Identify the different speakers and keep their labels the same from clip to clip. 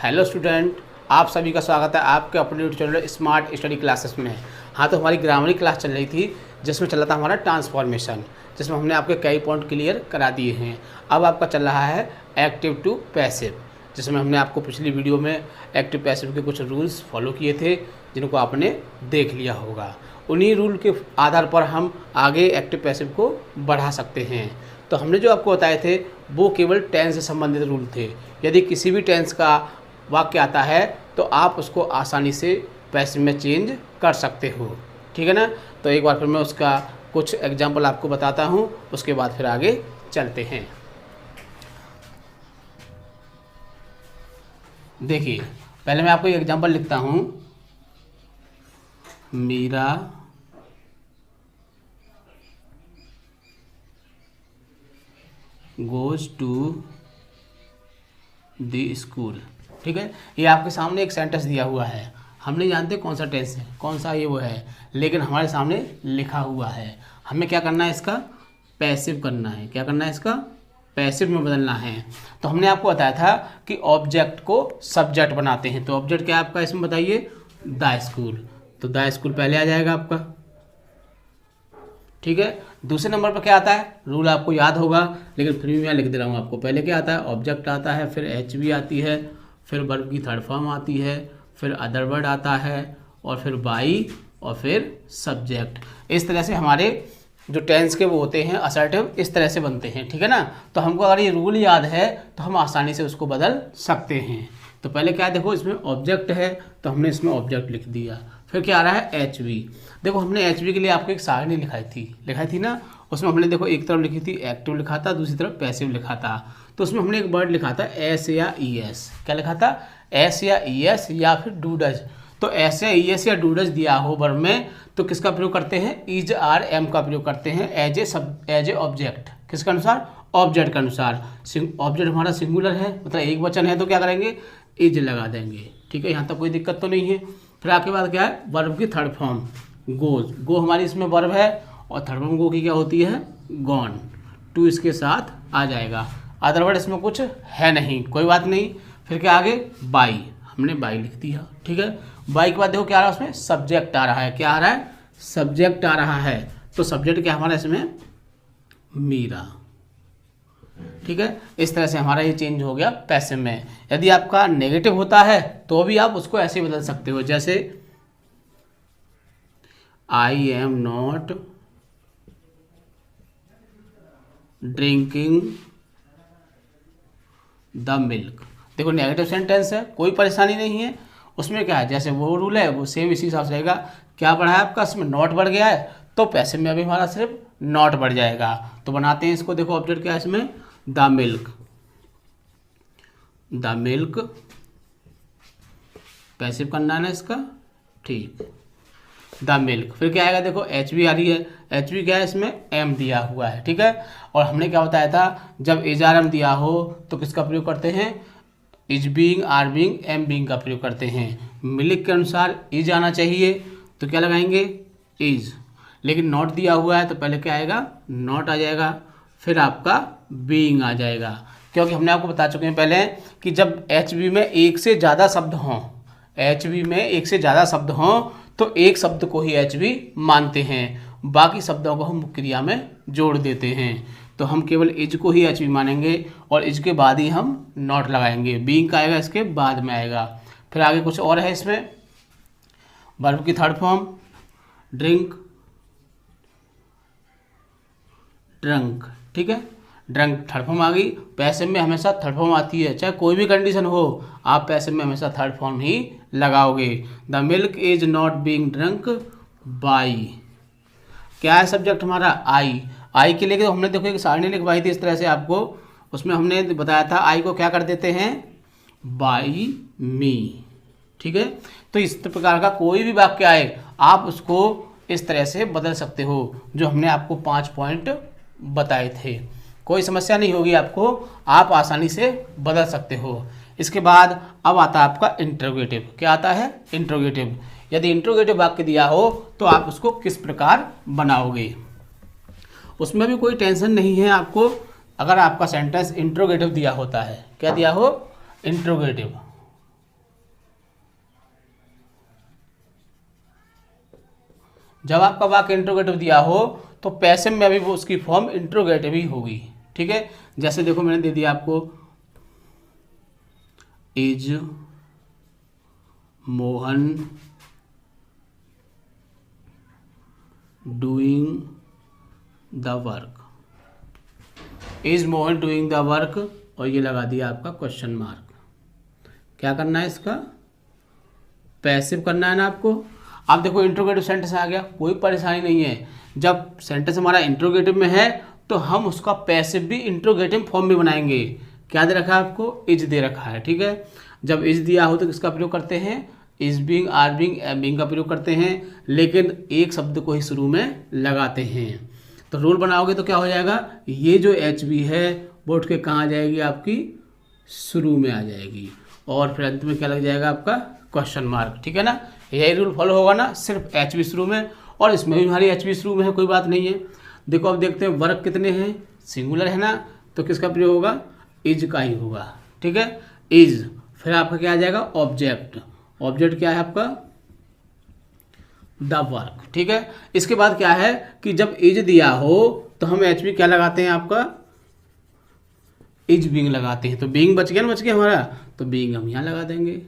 Speaker 1: Hello student, आप सभी का स्वागत है आपके अपने YouTube channel smart study classes में। हाँ, तो हमारी ग्रामर की क्लास चल रही थी जिसमें चल रहा था हमारा ट्रांसफॉर्मेशन, जिसमें हमने आपके कई पॉइंट क्लियर करा दिए हैं। अब आपका चल रहा है एक्टिव टू पैसिव, जिसमें हमने आपको पिछली वीडियो में एक्टिव पैसिव के कुछ रूल्स फॉलो किए थे जिनको आपने देख लिया होगा। उन्हीं रूल के आधार पर हम आगे एक्टिव पैसिव को बढ़ा सकते हैं। तो हमने जो आपको बताए थे वो केवल टेंस से संबंधित रूल थे। यदि किसी भी टेंस का वाक्य आता है तो आप उसको आसानी से पैसिव में चेंज कर सकते हो, ठीक है ना। तो एक बार फिर मैं उसका कुछ एग्जाम्पल आपको बताता हूँ, उसके बाद फिर आगे चलते हैं। देखिए, पहले मैं आपको एक एग्जाम्पल लिखता हूँ। Meera goes to the school, ठीक है। ये आपके सामने एक सेंटेंस दिया हुआ है। हम नहीं जानते कौन सा टेंस है, कौन सा ये वो है, लेकिन हमारे सामने लिखा हुआ है। हमें क्या करना है, इसका पैसिव करना है। क्या करना है, इसका पैसिव में बदलना है। तो हमने आपको बताया था कि ऑब्जेक्ट को सब्जेक्ट बनाते हैं। तो ऑब्जेक्ट क्या है आपका, इसमें बताइए, द स्कूल। तो द स्कूल पहले आ जाएगा आपका, ठीक है। दूसरे नंबर पर क्या आता है, रूल आपको याद होगा लेकिन फिर भी मैं लिख दे रहा हूँ आपको। पहले क्या आता है, ऑब्जेक्ट आता है, फिर एच वी आती है, फिर वर्ब की थर्ड फॉर्म आती है, फिर अदर वर्ड आता है, और फिर बाई, और फिर सब्जेक्ट। इस तरह से हमारे जो टेंस के वो होते हैं असर्टिव, इस तरह से बनते हैं, ठीक है ना। तो हमको अगर ये रूल याद है तो हम आसानी से उसको बदल सकते हैं। तो पहले क्या है, देखो इसमें ऑब्जेक्ट है तो हमने इसमें ऑब्जेक्ट लिख दिया। फिर क्या आ रहा है, एच वी। देखो हमने एच वी के लिए आपको एक सारणी लिखाई थी ना। उसमें हमने देखो एक तरफ लिखी थी एक्टिव लिखा था, दूसरी तरफ पैसिव लिखा था। तो उसमें हमने एक वर्ड लिखा था एस या ई एस। क्या लिखा था, एस या ई एस या फिर डू डज। तो एस या ई एस या डू डज दिया हो वर्ब में तो किसका प्रयोग करते हैं, इज आर एम का प्रयोग करते हैं एज ए ऑब्जेक्ट। किसके अनुसार, ऑब्जेक्ट के अनुसार। ऑब्जेक्ट हमारा सिंगुलर है, मतलब एक वचन है, तो क्या करेंगे, इज लगा देंगे, ठीक है। यहाँ तक कोई दिक्कत तो नहीं है। फिर आपके बाद क्या है, वर्ब की थर्ड फॉर्म गोज। गो हमारी इसमें वर्ब है और थर्ड फॉर्म गो की क्या होती है, गॉन। टू इसके साथ आ जाएगा। अदरवर्ड इसमें कुछ है नहीं, कोई बात नहीं। फिर क्या आगे, बाई। हमने बाई लिख दिया, ठीक है। बाई के बाद देखो क्या आ रहा है, उसमें सब्जेक्ट आ रहा है। क्या आ रहा है, सब्जेक्ट आ रहा है। तो सब्जेक्ट क्या हमारा इसमें, मीरा, ठीक है। इस तरह से हमारा ये चेंज हो गया पैसिव में। यदि आपका नेगेटिव होता है तो भी आप उसको ऐसे बदल सकते हो, जैसे I am not drinking the milk. देखो नेगेटिव सेंटेंस है, कोई परेशानी नहीं है। उसमें क्या है, जैसे वो रूल है वो सेम इसी हिसाब से रहेगा। क्या बढ़ा है आपका, इसमें नॉट बढ़ गया है तो पैसिव में अभी हमारा सिर्फ नॉट बढ़ जाएगा। तो बनाते हैं इसको। देखो ऑब्जेक्ट क्या है इसमें, the milk. The milk passive करना है ना इसका, ठीक, द मिल्क। फिर क्या आएगा, देखो एच वी आ रही है। एच वी क्या है, इसमें एम दिया हुआ है, ठीक है। और हमने क्या बताया था, जब एज आर एम दिया हो तो किसका प्रयोग करते हैं, is being, are being, am being का प्रयोग करते हैं। मिल्क के अनुसार इज आना चाहिए तो क्या लगाएंगे, इज। लेकिन नॉट दिया हुआ है तो पहले क्या आएगा, नॉट आ जाएगा, फिर आपका बीइंग आ जाएगा। क्योंकि हमने आपको बता चुके हैं पहले कि जब एच वी में एक से ज़्यादा शब्द हों, एच वी में एक से ज़्यादा शब्द हों तो एक शब्द को ही एच वी मानते हैं, बाकी शब्दों को हम क्रिया में जोड़ देते हैं। तो हम केवल इज को ही एच वी मानेंगे और इज के बाद ही हम नॉट लगाएंगे। बीइंग का आएगा इसके बाद में आएगा। फिर आगे कुछ और है इसमें, वर्ब की थर्ड फॉर्म ड्रिंक, ड्रंक, ठीक है। ड्रंक थर्ड फॉर्म आ गई। पैसिव में हमेशा थर्ड फॉर्म आती है, चाहे कोई भी कंडीशन हो, आप पैसिव में हमेशा थर्ड फॉर्म ही लगाओगे। The milk is not being drunk by. क्या है सब्जेक्ट हमारा, आई। आई के लिए तो हमने देखो एक सारणी लिखवाई थी इस तरह से आपको। उसमें हमने बताया था आई को क्या कर देते हैं, बाई मी, ठीक है। तो इस प्रकार का कोई भी वाक्य आए आप उसको इस तरह से बदल सकते हो, जो हमने आपको 5 पॉइंट बताए थे। कोई समस्या नहीं होगी आपको, आप आसानी से बदल सकते हो। इसके बाद अब आता है आपका इंट्रोगेटिव। क्या आता है, इंट्रोगेटिव। यदि इंट्रोगेटिव वाक्य दिया हो तो आप उसको किस प्रकार बनाओगे, उसमें भी कोई टेंशन नहीं है आपको। अगर आपका सेंटेंस इंट्रोगेटिव दिया होता है, क्या दिया हो, इंट्रोगेटिव, जब आपका वाक्य इंट्रोगेटिव दिया हो तो पैसिव में भी वो उसकी फॉर्म इंट्रोगेटिव ही होगी। ठीक है, जैसे देखो मैंने दे दिया आपको, is Mohan doing the work, is Mohan doing the work, और ये लगा दिया आपका क्वेश्चन मार्क। क्या करना है इसका, पैसिव करना है ना आपको। अब देखो इंट्रोगेटिव सेंटेंस आ गया, कोई परेशानी नहीं है। जब सेंटेंस हमारा इंट्रोगेटिव में है तो हम उसका पैसिव भी इंट्रोगेटिव फॉर्म में बनाएंगे। क्या दे रखा है आपको, इज दे रखा है। ठीक है, जब इज दिया हो तो किसका प्रयोग करते हैं, is being, are being, am being का प्रयोग करते हैं, लेकिन एक शब्द को ही शुरू में लगाते हैं। तो रूल बनाओगे तो क्या हो जाएगा, ये जो एच बी है वो उठ के कहाँ आ जाएगी, आपकी शुरू में आ जाएगी, और फिर अंत में क्या लग जाएगा, आपका क्वेश्चन मार्क। ठीक है ना, यही रूल फॉलो होगा ना, सिर्फ एच बी शुरू में, और इसमें भी हमारी एच बी शुरू में है, कोई बात नहीं है। देखो अब देखते हैं वर्क कितने हैं, सिंगुलर है ना, तो किसका प्रयोग होगा, इज का ही होगा। ठीक है, इज, फिर आपका क्या आ जाएगा, ऑब्जेक्ट। ऑब्जेक्ट क्या है आपका, द वर्क। ठीक है, इसके बाद क्या है कि जब इज दिया हो तो हम एच बी क्या लगाते हैं, आपका इज बीइंग लगाते हैं। तो बीइंग बच गया ना, बच गया हमारा, तो बीइंग हम यहाँ लगा देंगे।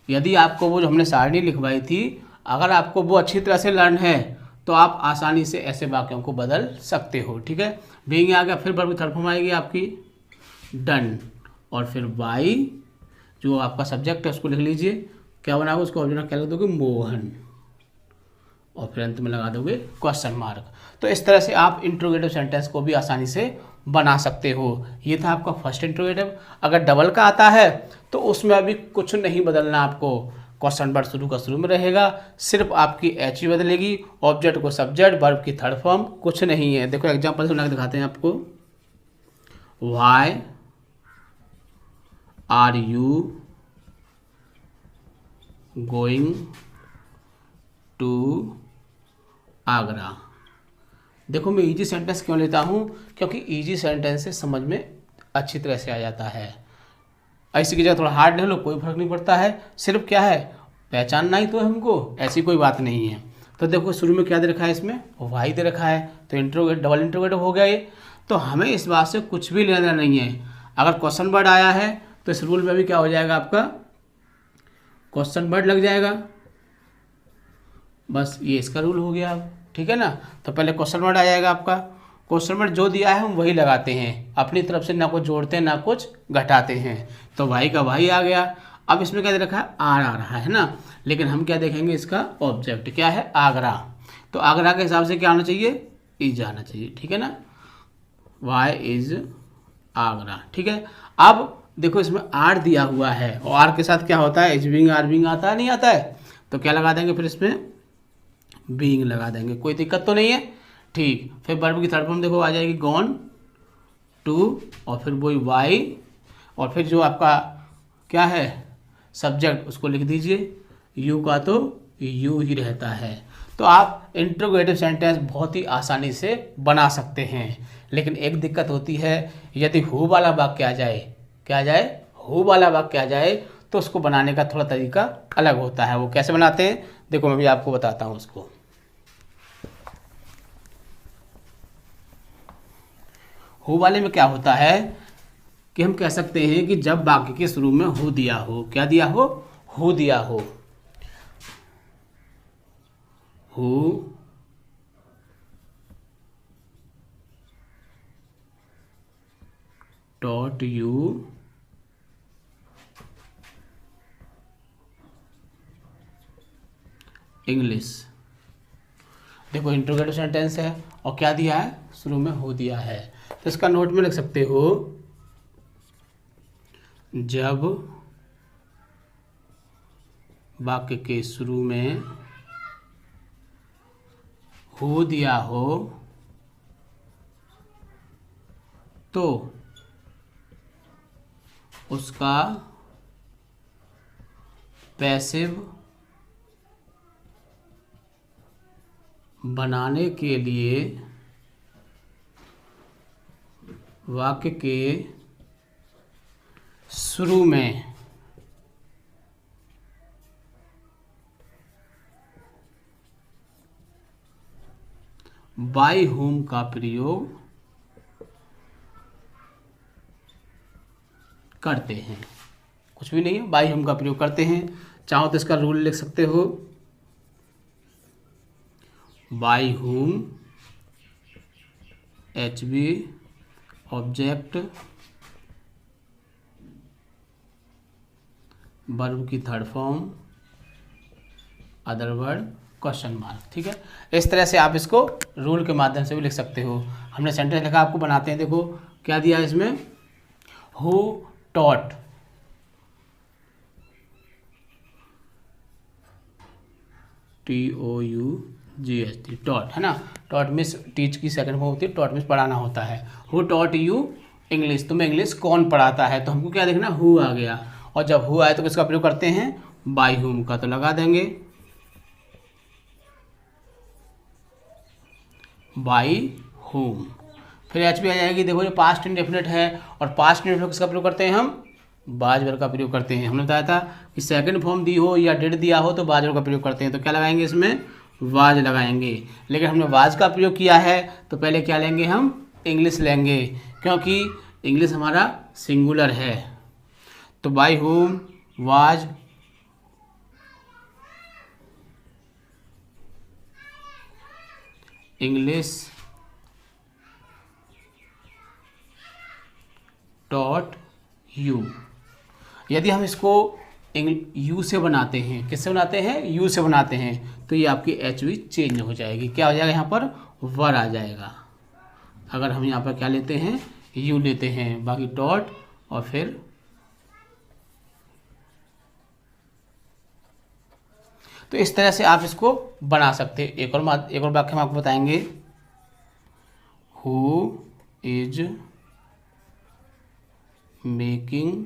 Speaker 1: यदि आपको वो जो हमने सारणी लिखवाई थी, अगर आपको वो अच्छी तरह से लर्न है तो आप आसानी से ऐसे वाक्यों को बदल सकते हो। ठीक है, बीइंग आ गया, फिर वर्ब की थर्ड फॉर्म आएगी आपकी डन, और फिर वाई जो आपका सब्जेक्ट है उसको लिख लीजिए, क्या बनाओगे उसको, ऑब्जेक्ट क्या लिख दोगे, मोहन, और फिर अंत में लगा दोगे क्वेश्चन मार्क। तो इस तरह से आप इंट्रोगेटिव सेंटेंस को भी आसानी से बना सकते हो। ये था आपका फर्स्ट इंट्रोगेटिव। अगर डबल का आता है तो उसमें अभी कुछ नहीं बदलना आपको, क्वेश्चन वर्ड शुरू का शुरू में रहेगा, सिर्फ आपकी एच बदलेगी, ऑब्जेक्ट को सब्जेक्ट, वर्ब की थर्ड फॉर्म, कुछ नहीं है। देखो एग्जाम्पल से बना के दिखाते हैं आपको, why are you going to Agra. देखो मैं इजी सेंटेंस क्यों लेता हूँ, क्योंकि इजी सेंटेंस से समझ में अच्छी तरह से आ जाता है। ऐसी की जगह थोड़ा हार्ड ले लो, कोई फर्क नहीं पड़ता है, सिर्फ क्या है पहचानना ही तो है हमको, ऐसी कोई बात नहीं है। तो देखो शुरू में क्या दे रखा है, इसमें वाई दे रखा है, तो इंट्रोगेट डबल इंट्रोगेटिव हो गया ये। तो हमें इस बात से कुछ भी लेना नहीं है। अगर क्वेश्चन वर्ड आया है तो इस रूल में भी क्या हो जाएगा, आपका क्वेश्चन वर्ड लग जाएगा, बस ये इसका रूल हो गया अब। ठीक है ना, तो पहले क्वेश्चन वर्ड आ जाएगा आपका, क्वेश्चन वर्ड जो दिया है हम वही लगाते हैं, अपनी तरफ से ना कुछ जोड़ते हैं ना कुछ घटाते हैं। तो भाई का भाई आ गया। अब इसमें क्या दे रखा है, आर आ रहा है ना, लेकिन हम क्या देखेंगे, इसका ऑब्जेक्ट क्या है, आगरा। तो आगरा के हिसाब से क्या आना चाहिए, इज आना चाहिए। ठीक है ना, वाई इज आगरा। ठीक है, अब देखो इसमें आर दिया हुआ है, और आर के साथ क्या होता है, इज बीइंग, आर बीइंग आता है, नहीं आता है, तो क्या लगा देंगे, फिर इसमें बीइंग लगा देंगे, कोई दिक्कत तो नहीं है। ठीक, फिर वर्ब की थर्ड फॉर्म देखो आ जाएगी गॉन टू, और फिर वही वाई, और फिर जो आपका क्या है सब्जेक्ट उसको लिख दीजिए, यू का तो यू ही रहता है। तो आप इंट्रोगेटिव सेंटेंस बहुत ही आसानी से बना सकते हैं, लेकिन एक दिक्कत होती है, यदि हु वाला वाक्य आ जाए, क्या आ जाए, हु वाला वाक्य आ जाए, तो उसको बनाने का थोड़ा तरीका अलग होता है। वो कैसे बनाते हैं, देखो मैं भी आपको बताता हूँ उसको। हु वाले में क्या होता है कि हम कह सकते हैं कि जब वाक्य के शुरू में हु दिया हो, क्या दिया हो, हु दिया हो, हु टॉट यू इंग्लिश। देखो इंट्रोगेटिव सेंटेंस है और क्या दिया है, शुरू में हो दिया है, तो इसका नोट में लिख सकते हो, जब वाक्य के शुरू में हो दिया हो तो उसका पैसिव बनाने के लिए वाक्य के शुरू में बाय होम का प्रयोग करते हैं, कुछ भी नहीं है, बाय होम का प्रयोग करते हैं। चाहो तो इसका रूल लिख सकते हो, by whom HV object verb की third form other word question mark. ठीक है, इस तरह से आप इसको रूल के माध्यम से भी लिख सकते हो। हमने सेंटेंस लिखा, आपको बनाते हैं। देखो क्या दिया है इसमें, हु टॉट, TOUGHT, टॉट है ना। टॉट मीन्स टीच की सेकंड फॉर्म होती है, टॉट मीन्स पढ़ाना होता है। हु टॉट यू इंग्लिश, तुम्हें इंग्लिश कौन पढ़ाता है, तो हमको क्या देखना, हु आ गया। और जब हु आए तो किसका प्रयोग करते हैं, बाय हुम का, तो लगा देंगे बाय होम। फिर HV आ जाएगी। देखो जो पास्ट इंडेफिनिट है, और पास्ट इंडेफिनिट किसका प्रयोग करते हैं हम, बाज वर्ब का प्रयोग करते हैं। हमने बताया था कि सेकंड फॉर्म दी हो या डिड दिया हो तो बाज वर्ब का प्रयोग करते हैं। तो क्या लगाएंगे इसमें, वाज लगाएंगे। लेकिन हमने वाज का प्रयोग किया है तो पहले क्या लेंगे, हम इंग्लिश लेंगे, क्योंकि इंग्लिश हमारा सिंगुलर है। तो by whom was English taught you. यदि हम इसको यू से बनाते हैं, किससे बनाते हैं, यू से बनाते हैं, तो ये आपकी HV चेंज हो जाएगी। क्या हो जाएगा, यहाँ पर वर आ जाएगा। अगर हम यहाँ पर क्या लेते हैं, यू लेते हैं, बाकी डॉट और फिर तो इस तरह से आप इसको बना सकते हैं। एक और वाक्य हम आपको बताएंगे, who is making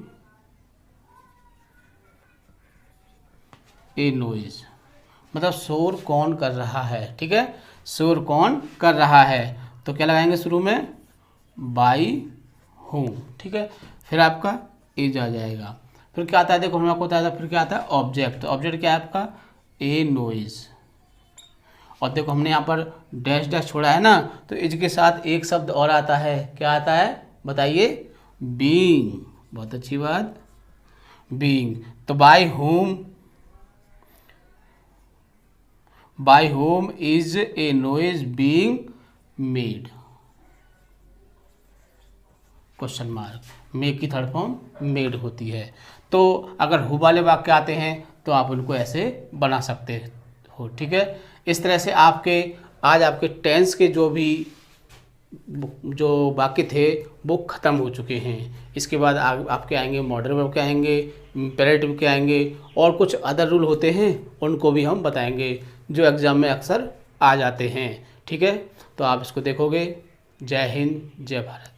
Speaker 1: a noise, मतलब शोर कौन कर रहा है। ठीक है, शोर कौन कर रहा है, तो क्या लगाएंगे शुरू में, बाय हूँ। ठीक है, फिर आपका इज आ जाएगा। फिर क्या आता है, देखो हम आपको बताया था, फिर क्या आता है, ऑब्जेक्ट। ऑब्जेक्ट क्या है आपका, ए नॉइज। और देखो हमने यहाँ पर डैश डैश छोड़ा है ना, तो इज के साथ एक शब्द और आता है, क्या आता है बताइए, बीइंग। बहुत अच्छी बात, बीइंग। तो by whom is a noise being made, question mark. Make की थर्ड फॉर्म मेड होती है। तो अगर हु वाले वाक्य आते हैं तो आप उनको ऐसे बना सकते हो। ठीक है, इस तरह से आज आपके टेंस के जो वाक्य थे वो ख़त्म हो चुके हैं। इसके बाद आपके आएंगे मॉडर्न वर्ब के आएंगे, इम्पेरेटिव के आएंगे, और कुछ अदर रूल होते हैं उनको भी हम बताएंगे जो एग्ज़ाम में अक्सर आ जाते हैं। ठीक है, तो आप इसको देखोगे। जय हिंद, जय भारत।